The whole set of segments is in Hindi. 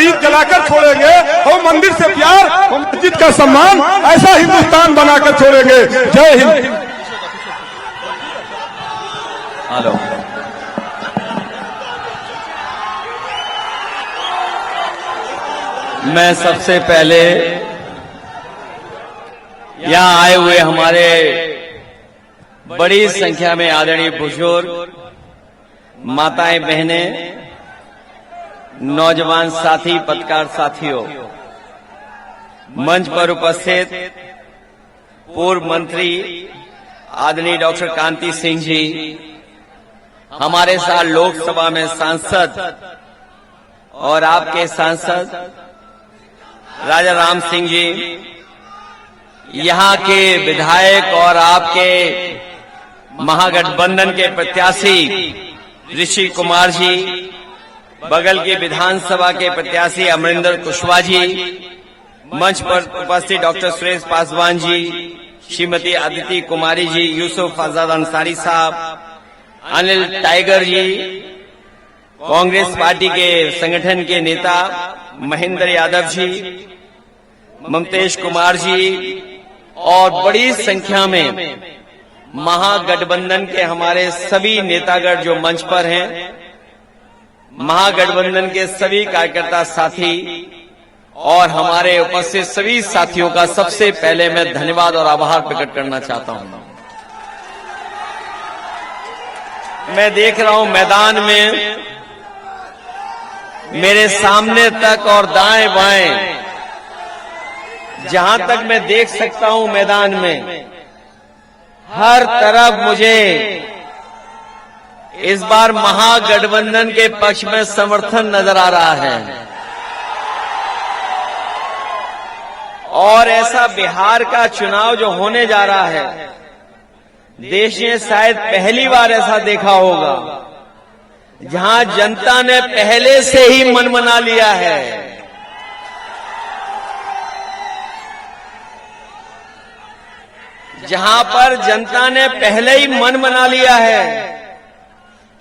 गीत गलाकर छोड़ेंगे, हो मंदिर से प्यार, हो मस्जिद का सम्मान, ऐसा हिंदुस्तान बनाकर छोड़ेंगे। जय हिंद। हेलो, मैं सबसे पहले यहाँ आए हुए हमारे बड़ी संख्या में आदरणीय बुजुर्ग, माताएं, बहनें, नौजवान साथी, पत्रकार साथियों, मंच पर उपस्थित पूर्व मंत्री आदरणीय डॉक्टर कांति सिंह जी, हमारे साथ लोकसभा में सांसद और आपके सांसद राजा राम सिंह जी, यहाँ के विधायक और आपके महागठबंधन के प्रत्याशी ऋषि कुमार जी, बगल के विधानसभा के प्रत्याशी अमरिंदर कुशवाहा जी, मंच पर उपस्थित डॉक्टर सुरेश पासवान जी, श्रीमती अदिति कुमारी जी, यूसुफ आजाद अंसारी साहब, अनिल टाइगर जी, कांग्रेस पार्टी के संगठन के नेता महेंद्र यादव जी, ममतेश कुमार जी और बड़ी संख्या में महागठबंधन के हमारे सभी नेतागण जो मंच पर हैं, महागठबंधन के सभी कार्यकर्ता साथी और हमारे उपस्थित सभी साथियों का सबसे पहले मैं धन्यवाद और आभार प्रकट करना चाहता हूं। मैं देख रहा हूं मैदान में मेरे सामने तक और दाएं बाएं जहां तक मैं देख सकता हूं मैदान में हर तरफ मुझे इस बार महागठबंधन के पक्ष में समर्थन नजर आ रहा है। और ऐसा बिहार का चुनाव जो होने जा रहा है, देश ने शायद पहली बार ऐसा देखा होगा जहां जनता ने पहले से ही मन बना लिया है। जहां पर जनता ने पहले ही मन बना लिया है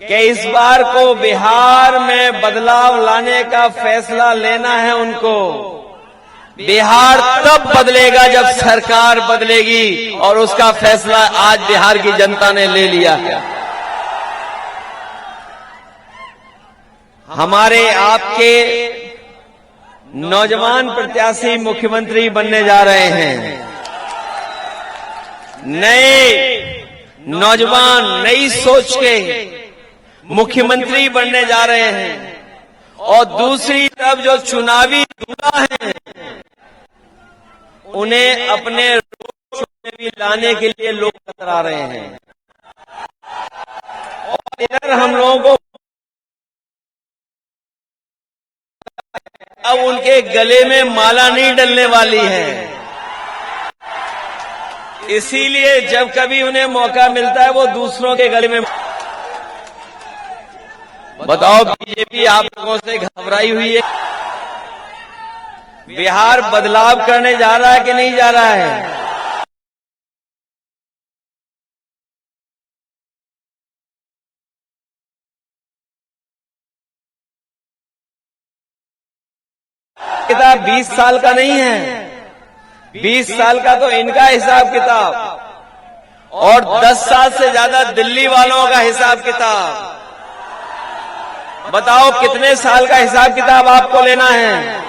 कि इस बार को बिहार में बदलाव लाने का फैसला लेना है उनको। बिहार तब बदलेगा जब सरकार बदलेगी और उसका फैसला आज बिहार की जनता ने ले लिया है। हमारे आपके नौजवान प्रत्याशी मुख्यमंत्री बनने जा रहे हैं। नए नौजवान नई सोच के मुख्यमंत्री बनने जा रहे हैं और दूसरी तरफ जो चुनावी दूल्हा है उन्हें अपने रोड शो में भी लाने के लिए लोग नजर आ रहे हैं। और इधर हम लोगों को अब उनके गले में माला नहीं डलने वाली है, इसीलिए जब कभी उन्हें मौका मिलता है वो दूसरों के गले में। बताओ, बीजेपी आप लोगों से घबराई हुई है? बिहार बदलाव करने जा रहा है कि नहीं जा रहा है? किताब 20 साल का नहीं है, 20 साल का तो इनका हिसाब किताब और 10 साल से ज्यादा दिल्ली वालों का हिसाब किताब। बताओ कितने साल का हिसाब किताब आपको लेना है?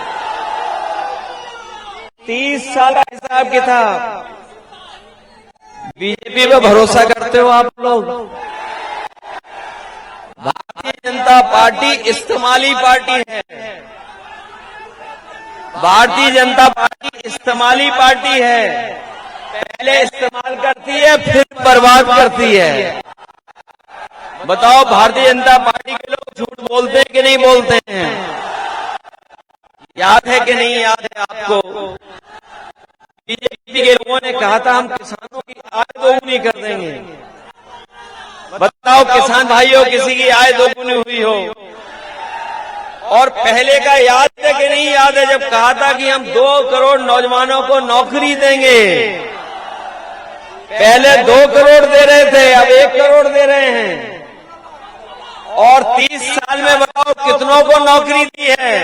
30 साल का हिसाब किताब। बीजेपी पे भरोसा करते हो आप लोग? भारतीय जनता पार्टी इस्तेमाली पार्टी है। भारतीय जनता पार्टी इस्तेमाली पार्टी है, पहले इस्तेमाल करती है फिर बर्बाद करती है। बताओ, भारतीय जनता पार्टी के लोग झूठ बोलते हैं कि नहीं बोलते हैं? याद है कि नहीं याद है आपको? बीजेपी के लोगों ने कहा था हम किसानों की आय दोगुनी कर देंगे। बताओ किसान भाइयों, किसी की आय दोगुनी हुई हो? और पहले का याद है कि नहीं याद है, जब कहा था कि हम 2 करोड़ नौजवानों को नौकरी देंगे? पहले 2 करोड़ दे रहे थे, अब 1 करोड़ दे रहे हैं। और 30 साल में बताओ कितनों को नौकरी दी है?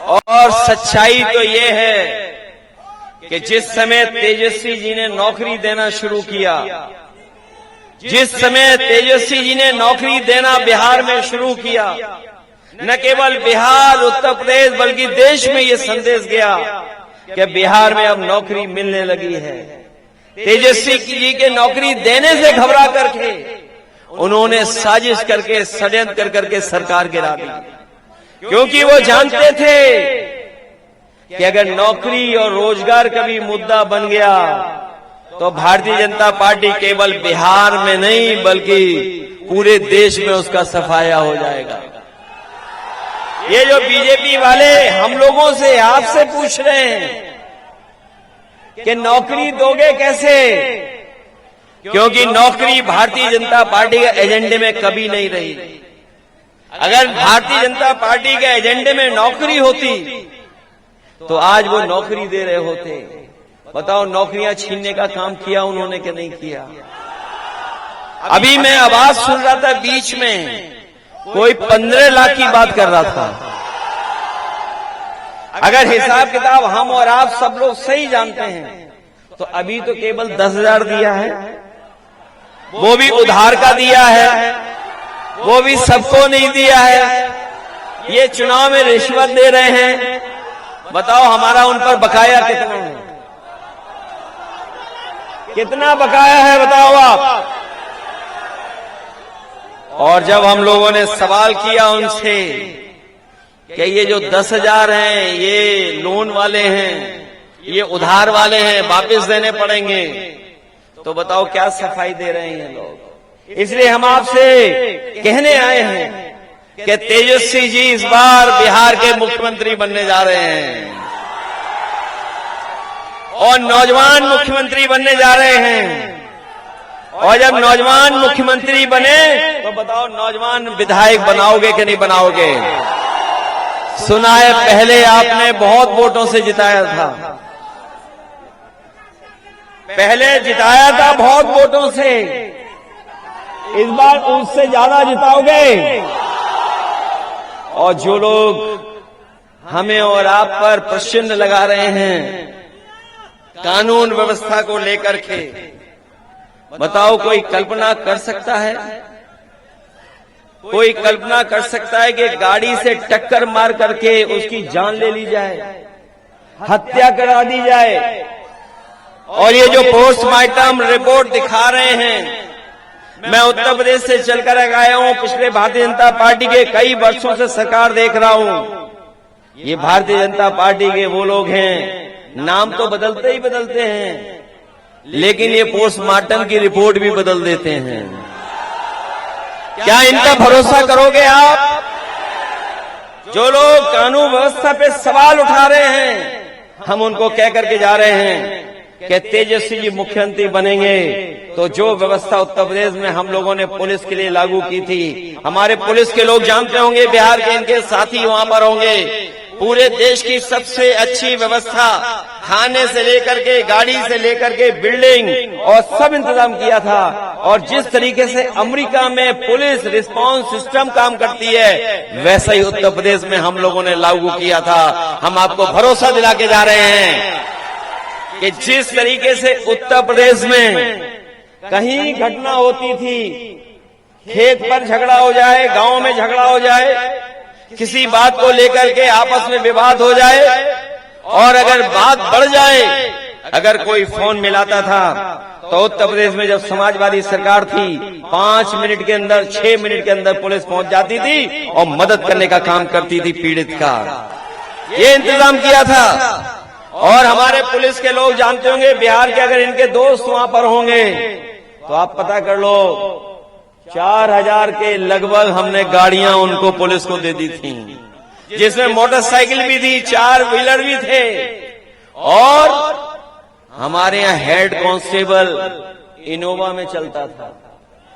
और सच्चाई तो ये है कि जिस समय तेजस्वी जी ने नौकरी देना शुरू किया, जिस समय तेजस्वी जी ने नौकरी देना बिहार में शुरू किया, न केवल बिहार, उत्तर प्रदेश बल्कि देश में ये संदेश गया कि बिहार में अब नौकरी मिलने लगी है। तेजस्वी जी के नौकरी देने से घबरा करके उन्होंने साजिश करके, षड्यंत्र करके सरकार गिरा दी, क्योंकि वो जानते थे कि अगर नौकरी और रोजगार कभी मुद्दा बन गया तो भारतीय जनता पार्टी केवल बिहार में नहीं बल्कि पूरे देश में उसका सफाया हो जाएगा। ये जो बीजेपी वाले हम लोगों से, आपसे पूछ रहे हैं कि नौकरी दोगे कैसे, क्योंकि नौकरी भारतीय जनता पार्टी के एजेंडे में कभी नहीं रही। अगर भारतीय जनता पार्टी के एजेंडे में नौकरी होती तो आज वो नौकरी दे रहे होते। बताओ, नौकरियां छीनने का काम किया उन्होंने कि नहीं किया? अभी मैं आवाज सुन रहा था, बीच में कोई 15 लाख की बात कर रहा था। अगर हिसाब किताब हम और आप सब लोग सही जानते हैं तो अभी तो केवल 10,000 दिया है, वो भी उधार का दिया है, वो भी सबको नहीं दिया है। ये चुनाव में रिश्वत दे रहे हैं। बताओ, हमारा उन पर बकाया कितना है? कितना बकाया है बताओ आप? और जब हम लोगों ने सवाल किया उनसे कि ये जो 10,000 हैं ये लोन वाले हैं, ये उधार वाले हैं, वापस देने पड़ेंगे, तो बताओ क्या सफाई दे रहे हैं लोग। इसलिए हम आपसे कहने आए हैं कि तेजस्वी जी इस बार बिहार के मुख्यमंत्री बनने जा रहे हैं और नौजवान मुख्यमंत्री बनने जा रहे हैं। और जब नौजवान मुख्यमंत्री बने तो बताओ, नौजवान विधायक बनाओगे कि नहीं बनाओगे? सुना है पहले आपने बहुत वोटों से जिताया था, पहले जिताया था बहुत वोटों से, इस बार उससे ज्यादा जिताओगे? और जो लोग हमें और आप पर प्रश्न लगा रहे हैं कानून व्यवस्था को लेकर के, बताओ कोई कल्पना कर सकता है? कोई कल्पना कर सकता है कि गाड़ी से टक्कर मार करके उसकी जान ले ली जाए, हत्या करा दी जाए? और ये जो पोस्टमार्टम रिपोर्ट दिखा रहे हैं, मैं उत्तर प्रदेश से चलकर आया हूं, पिछले भारतीय जनता पार्टी के कई वर्षों से सरकार देख रहा हूं। ये भारतीय जनता पार्टी के वो लोग हैं, नाम तो बदलते ही बदलते हैं, लेकिन ये पोस्टमार्टम की रिपोर्ट भी बदल देते हैं। क्या इनका भरोसा करोगे आप? जो लोग कानून व्यवस्था पे सवाल उठा रहे हैं, हम उनको कह करके जा रहे हैं कि तेजस्वी जी मुख्यमंत्री बनेंगे तो जो व्यवस्था उत्तर प्रदेश में हम लोगों ने पुलिस के लिए लागू की थी, हमारे पुलिस के लोग जानते होंगे, बिहार के इनके साथी वहां पर होंगे, पूरे देश की सबसे अच्छी व्यवस्था, खाने से लेकर के, गाड़ी से लेकर के, बिल्डिंग और सब इंतजाम किया था। और जिस तरीके से अमेरिका में पुलिस रिस्पांस सिस्टम काम करती है, वैसा ही उत्तर प्रदेश में हम लोगों ने लागू किया था। हम आपको भरोसा दिला के जा रहे हैं कि जिस तरीके से उत्तर प्रदेश में कहीं घटना होती थी, खेत पर झगड़ा हो जाए, गांव में झगड़ा हो जाए, किसी बात को लेकर के आपस में विवाद हो जाए, और अगर बात बढ़ जाए, अगर कोई फोन मिलाता था तो उत्तर प्रदेश में जब समाजवादी सरकार थी, 5 मिनट के अंदर, 6 मिनट के अंदर पुलिस पहुंच जाती थी और मदद करने का काम करती थी पीड़ित का। ये इंतजाम किया था। और हमारे पुलिस के लोग जानते होंगे, बिहार के अगर इनके दोस्त वहां पर होंगे तो आप पता कर लो, 4,000 के लगभग हमने गाड़ियां उनको पुलिस को दे दी थी, जिसमें मोटरसाइकिल भी थी, 4 व्हीलर भी थे। और हमारे यहाँ हेड कांस्टेबल इनोवा में चलता था।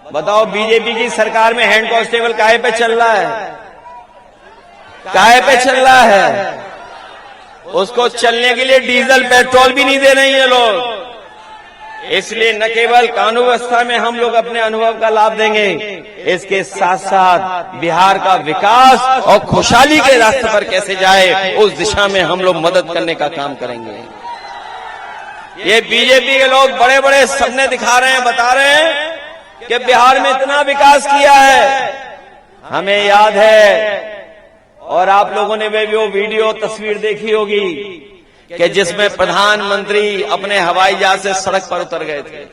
बताओ, बीजेपी की सरकार में हेड कांस्टेबल काहे पे चल रहा है? काहे पे चल रहा है? उसको चलने के लिए डीजल पेट्रोल भी नहीं दे रहे हैं लोग। इसलिए न केवल कानून व्यवस्था में हम लोग अपने अनुभव का लाभ देंगे, इसके साथ साथ बिहार का विकास और खुशहाली के रास्ते पर कैसे जाए उस दिशा में हम लोग मदद करने का काम करेंगे। ये बीजेपी के लोग बड़े बड़े सपने दिखा रहे हैं, बता रहे हैं कि बिहार में इतना विकास किया है। हमें याद है और आप लोगों ने भी वो वीडियो तस्वीर देखी होगी कि जिसमें प्रधानमंत्री अपने हवाई जहाज से सड़क पर उतर गए थे।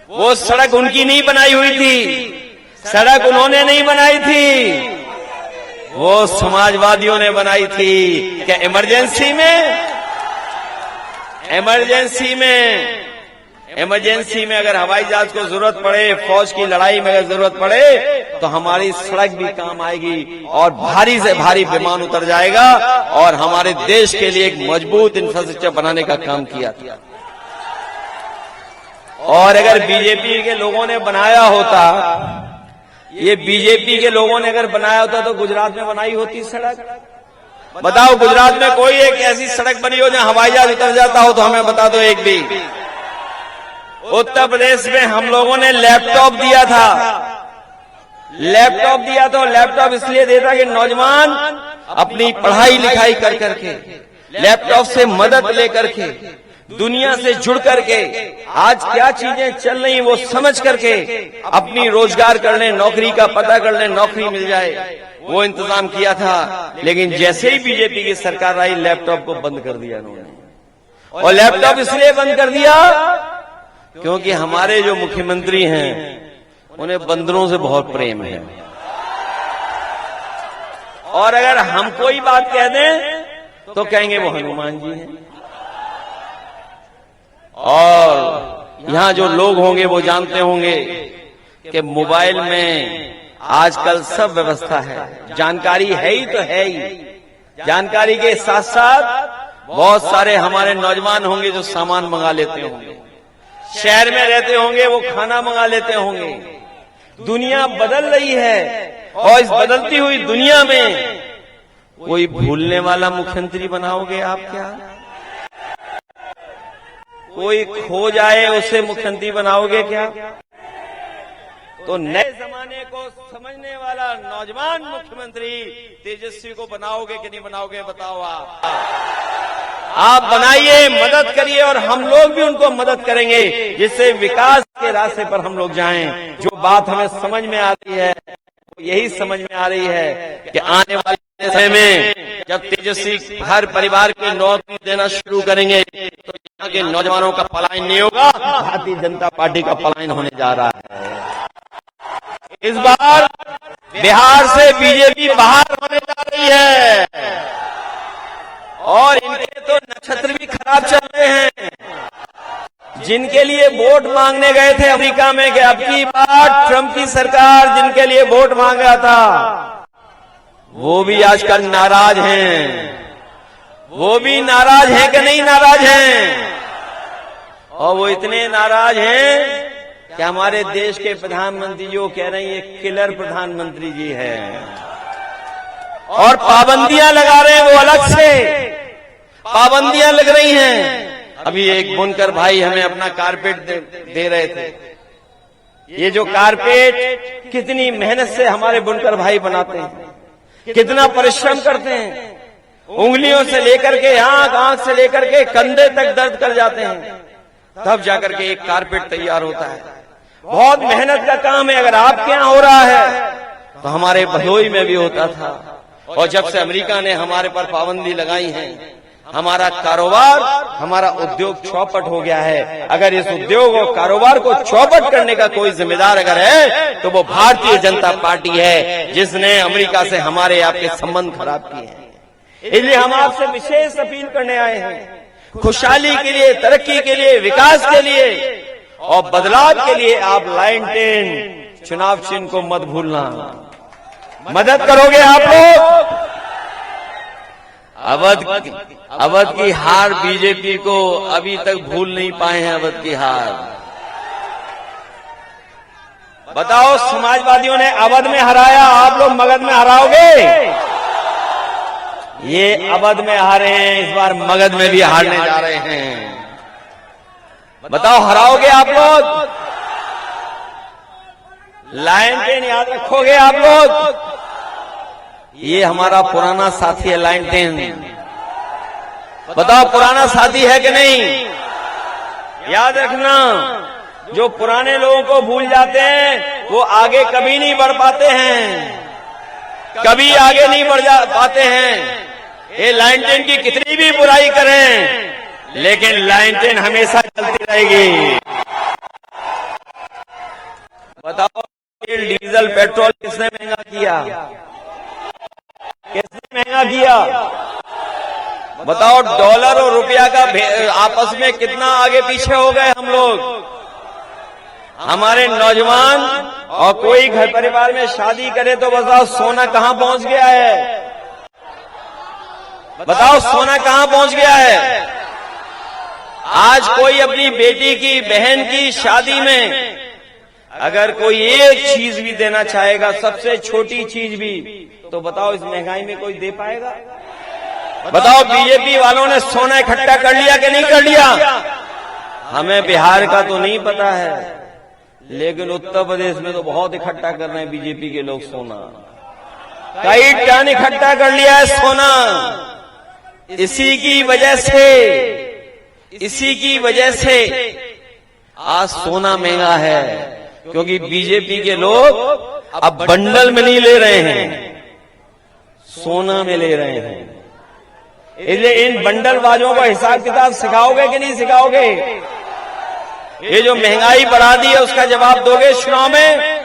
वो सड़क उनकी नहीं बनाई हुई थी, सड़क उन्होंने नहीं बनाई थी, वो समाजवादियों ने बनाई थी। क्या इमरजेंसी में अगर हवाई जहाज को जरूरत पड़े, फौज की लड़ाई में अगर जरूरत पड़े तो हमारी सड़क भी काम आएगी और भारी से भारी विमान उतर जाएगा और हमारे देश के लिए एक मजबूत इंफ्रास्ट्रक्चर बनाने का काम किया था। और अगर बीजेपी के लोगों ने बनाया होता, ये बीजेपी के लोगों ने अगर बनाया होता तो गुजरात में बनाई होती सड़क। बताओ, गुजरात में कोई एक ऐसी सड़क बनी हो जहां हवाई जहाज उतर जाता हो तो हमें बता दो एक भी। उत्तर प्रदेश में हम लोगों ने लैपटॉप दिया था। लैपटॉप इसलिए देता कि नौजवान अपनी पढ़ाई लिखाई कर करके, लैपटॉप से मदद लेकर के, दुनिया से जुड़ करके, आज क्या चीजें चल रही वो समझ करके अपनी रोजगार कर लें, नौकरी का पता कर लें, नौकरी मिल जाए, वो इंतजाम किया था। लेकिन जैसे ही बीजेपी की सरकार आई, लैपटॉप को बंद कर दिया उन्होंने। और लैपटॉप इसलिए बंद कर दिया क्योंकि हमारे जो मुख्यमंत्री हैं उन्हें बंदरों से बहुत प्रेम है। और अगर हम कोई बात कह दें तो कहेंगे वो हनुमान जी हैं। और यहां जो लोग होंगे वो जानते होंगे कि मोबाइल में आजकल सब व्यवस्था है, जानकारी है ही तो है ही। जानकारी के साथ साथ बहुत सारे हमारे नौजवान होंगे जो सामान मंगा लेते होंगे, शहर में रहते होंगे वो खाना मंगा लेते होंगे। दुनिया बदल रही है और इस बदलती हुई दुनिया में कोई भूलने वाला मुख्यमंत्री बनाओगे आप क्या? कोई खो जाए उसे मुख्यमंत्री बनाओगे क्या? तो नए जमाने को समझने वाला नौजवान मुख्यमंत्री तेजस्वी को बनाओगे कि नहीं बनाओगे? बताओ आप बनाइए, मदद करिए और हम लोग भी उनको मदद करेंगे जिससे विकास के रास्ते पर हम लोग जाएं। जो बात हमें समझ में आ रही है यही समझ में आ रही है कि आने वाले समय में जब तेजस्वी हर परिवार को नौकरी देना शुरू करेंगे तो यहाँ के नौजवानों का पलायन नहीं होगा, भारतीय जनता पार्टी का पलायन होने जा रहा है। इस बार बिहार से बीजेपी बाहर होने जा रही है और इनके तो नक्षत्र भी खराब चल रहे हैं। जिनके लिए वोट मांगने गए थे अमेरिका में कि अब की बार ट्रंप की सरकार जिनके लिए वोट मांग रहा था वो भी आजकल नाराज हैं। वो भी नाराज हैं कि नहीं नाराज हैं? और वो इतने नाराज हैं कि हमारे देश के प्रधानमंत्री जो कह रहे हैं ये किलर प्रधानमंत्री जी हैं और पाबंदियां लगा रहे हैं। वो अलग से पाबंदियां लग रही हैं। अभी एक बुनकर भाई हमें अपना कारपेट दे रहे थे। ये जो कारपेट कितनी मेहनत से हमारे बुनकर भाई बनाते हैं, कितना परिश्रम करते हैं, उंगलियों से लेकर के आंख से लेकर के कंधे तक दर्द कर जाते हैं, तब जाकर के एक कारपेट तैयार होता है। बहुत मेहनत का काम है। अगर आपके यहाँ हो रहा है तो हमारे भदोई में भी होता था। और जब से अमेरिका ने हमारे पर पाबंदी लगाई है, हमारा कारोबार, हमारा उद्योग चौपट हो गया है। अगर इस उद्योग और कारोबार को चौपट करने का कोई जिम्मेदार अगर है तो वो भारतीय जनता पार्टी है जिसने अमेरिका से हमारे आपके संबंध खराब किए हैं। इसलिए हम आपसे विशेष अपील करने आए हैं, खुशहाली के लिए, तरक्की के लिए, विकास के लिए और बदलाव के लिए आप लाइन 10 चुनाव चिन्ह को मत भूलना। मदद करोगे आप लोग? अवध की हार बीजेपी को अभी तक भूल नहीं पाए हैं। अवध की हार बताओ, समाजवादियों ने अवध में हराया, आप लोग मगध में हराओगे? ये अवध में हारे हैं, इस बार मगध में भी हारने जा रहे हैं। बताओ हराओगे आप लोग? लायन टेन याद रखोगे आप लोग? ये हमारा पुराना साथी है लायन टेन। बताओ पुराना साथी है कि नहीं? याद रखना, जो पुराने लोगों को भूल जाते हैं वो आगे कभी नहीं बढ़ पाते हैं, कभी आगे नहीं बढ़ पाते हैं। ये लायन टेन की कितनी भी बुराई करें, लेकिन लायन टेन हमेशा चलती रहेगी। बताओ डीजल पेट्रोल किसने महंगा किया? किसने महंगा किया? बताओ डॉलर और रुपया का आपस में कितना आगे पीछे हो गए हम लोग। हमारे नौजवान और कोई घर परिवार में शादी करे तो बताओ सोना कहां पहुंच गया है? बताओ सोना कहां पहुंच गया है? आज कोई अपनी बेटी की बहन की शादी में अगर कोई एक चीज भी देना चाहेगा, सबसे छोटी चीज भी, तो बताओ इस महंगाई में कोई दे पाएगा? बताओ बीजेपी वालों ने सोना इकट्ठा कर लिया कि नहीं कर लिया? हमें बिहार का तो नहीं पता है, लेकिन उत्तर प्रदेश में तो बहुत इकट्ठा कर रहे हैं बीजेपी के लोग सोना। कई टन इकट्ठा कर लिया है सोना। इसी की वजह से आज सोना महंगा है, क्योंकि बीजेपी के लोग अब बंडल में नहीं ले रहे हैं, सोना में ले रहे हैं। इसलिए इन बंडलबाजों का हिसाब किताब सिखाओगे कि नहीं सिखाओगे? ये जो महंगाई बढ़ा दी है उसका जवाब दोगे चुनाव में?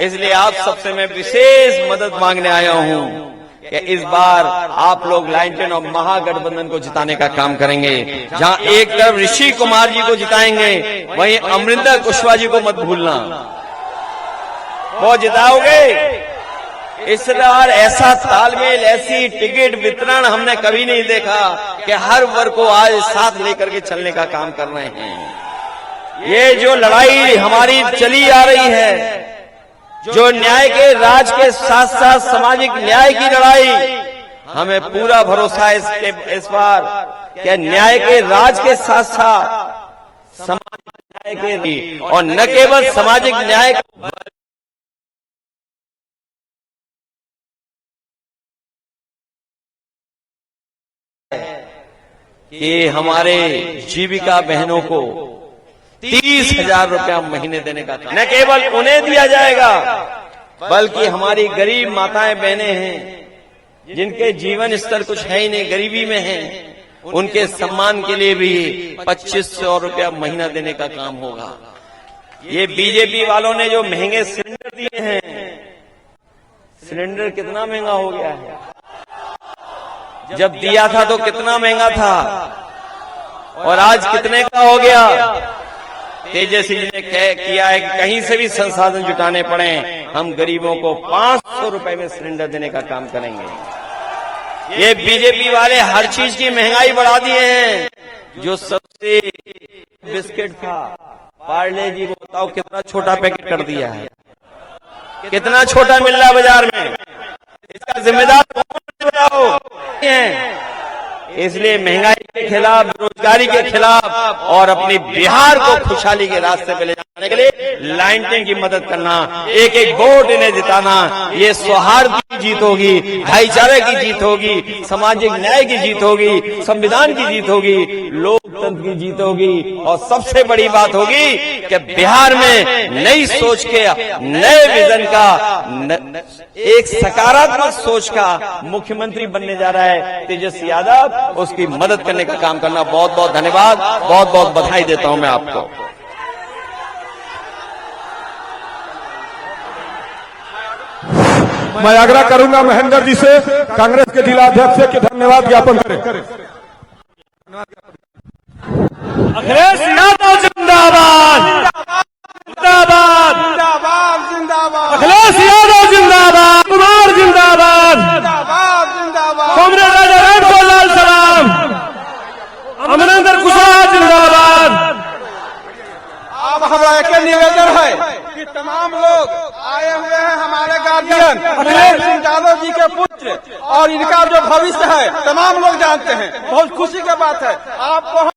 इसलिए आप सबसे मैं विशेष मदद मांगने आया हूं कि इस बार आप लोग लायन टेन और महागठबंधन को जिताने का काम करेंगे। जहां एक तरफ ऋषि कुमार जी को जिताएंगे, वहीं अमरिंदर कुशवाहा जी को मत भूलना। वो जिताओगे? इस बार ऐसा तालमेल, ऐसी टिकट वितरण हमने कभी नहीं देखा कि हर वर्ग को आज साथ लेकर के चलने का काम कर रहे हैं। ये जो लड़ाई हमारी चली आ रही है, जो न्याय के राज के साथ साथ सामाजिक न्याय की लड़ाई, हमें पूरा भरोसा है इस बार कि न्याय के राज के साथ साथ सामाजिक न्याय के, और न केवल सामाजिक न्याय कि हमारे जीविका बहनों को 30,000 रुपया महीने देने का काम न केवल उन्हें दिया जाएगा, बल्कि हमारी गरीब माताएं बहनें हैं जिनके जीवन स्तर कुछ है ही नहीं, गरीबी में हैं, उनके सम्मान के लिए भी 2500 रुपया महीना देने का काम होगा। ये बीजेपी वालों ने जो महंगे सिलेंडर दिए हैं, सिलेंडर कितना महंगा हो गया है? जब दिया था तो कितना महंगा था, और आज कितने का हो गया? तेजस्वी जी ने किया है कि कहीं से भी संसाधन जुटाने पड़े, हम गरीबों को 500 रुपए में सिलेंडर देने का काम करेंगे। ये बीजेपी वाले हर चीज की महंगाई बढ़ा दिए हैं। जो सबसे बिस्किट था पार्ले जी, को बताओ कितना छोटा पैकेट कर दिया है, कितना छोटा मिल रहा है बाजार में। इसका जिम्मेदार कौन बताओ? इसलिए महंगाई के खिलाफ, बेरोजगारी के खिलाफ और अपनी बिहार को खुशहाली के रास्ते पे ले जाने के लिए लायन टेन की मदद करना, एक एक वोट इन्हें जिताना, ये सौहार्द की जीत होगी, भाईचारे की जीत होगी, सामाजिक न्याय की जीत होगी, संविधान की जीत होगी, लोकतंत्र की जीत होगी। और सबसे बड़ी बात होगी कि बिहार में नई सोच के, नए विजन का, एक सकारात्मक सोच का मुख्यमंत्री बनने जा रहा है तेजस्वी यादव। उसकी मदद करने का काम करना। बहुत बहुत धन्यवाद, बहुत बहुत बधाई देता हूं मैं आपको। मैं आग्रह करूंगा महेंद्र जी से, कांग्रेस के जिलाध्यक्ष से, कि धन्यवाद ज्ञापन करें। अखिलेश यादव जिंदाबाद, जिंदाबाद, जिंदाबाद, जिंदाबाद, अखिलेश यादव जिंदाबाद, कुमार जिंदाबाद, जिंदाबाद, जिंदाबाद, कॉमरेड राजा रामगोपाल सलाम, अमरिंदर कुशवाहा जिंदाबाद। अब हमारा एक निवेदन है कि तमाम लोग आए हुए हैं, हमारे गार्जियन अखिलेश सिंह यादव जी के पुत्र, और इनका जो भविष्य है तमाम लोग जानते हैं। बहुत खुशी की बात है। आपको